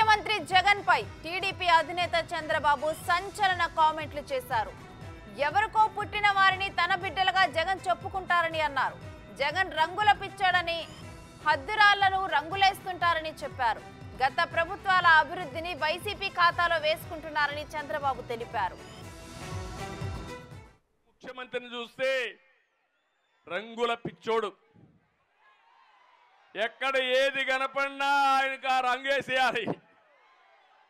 ముఖ్యమంత్రి జగన్ పై టీడీపీ అధినేత చంద్రబాబు సంచలన కామెంట్లు చేశారు. ఎవరికో పుట్టిన వారిని తన బిడ్డలుగా జగన్ చెప్పుకుంటారని అన్నారు. జగన్ రంగుల పిచ్చాడని, హద్దురాళ్లను రంగులేస్తుంటారని చెప్పారు. గత ప్రభుత్వాల అభివృద్ధిని వైసీపీ ఖాతాలో వేసుకుంటున్నారని చంద్రబాబు తెలిపారు. ముఖ్యమంత్రిని చూస్తే రంగుల పిచ్చోడు, ఎక్కడ ఏది కనపడినా ఆయనకు ఆ రంగేసేయాలి,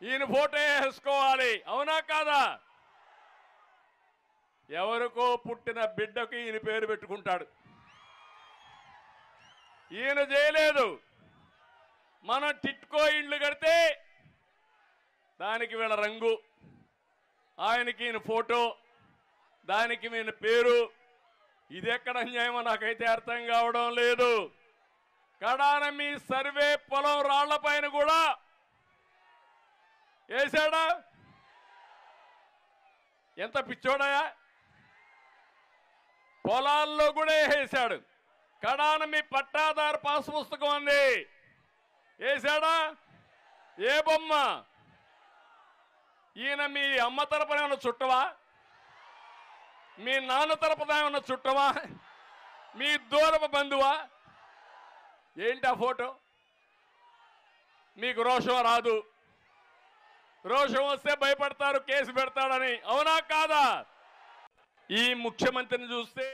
ఈయన ఫోటో వేసుకోవాలి. అవునా కాదా? ఎవరికో పుట్టిన బిడ్డకు ఈయన పేరు పెట్టుకుంటాడు. ఈయన చేయలేదు. మనం టిట్కో ఇండ్లు కడితే దానికి వీళ్ళ రంగు, ఆయనకి ఈయన ఫోటో, దానికి ఈయన పేరు. ఇది ఎక్కడ అన్యాయమో నాకైతే అర్థం కావడం లేదు. కడాన మీ సర్వే పొలం రాళ్ల పైన కూడా వేశాడా? ఎంత పిచ్చోడయా! పొలాల్లో కూడా వేసాడు. కడాన మీ పట్టాదారు పాస్ పుస్తకం అంది, వేశాడా? ఏ బొమ్మ? ఈయన మీ అమ్మ తరపున ఏమన్నా చుట్టవా? మీ నాన్న తరపున ఏమన్నా చుట్టవా? మీ దూరపు బంధువా? ఏంటి ఆ ఫోటో? మీకు రోషం రాదు. రోషం వస్తే భయపడతారు, కేసు పెడతాడని. అవునా కాదా? ఈ ముఖ్యమంత్రిని చూస్తే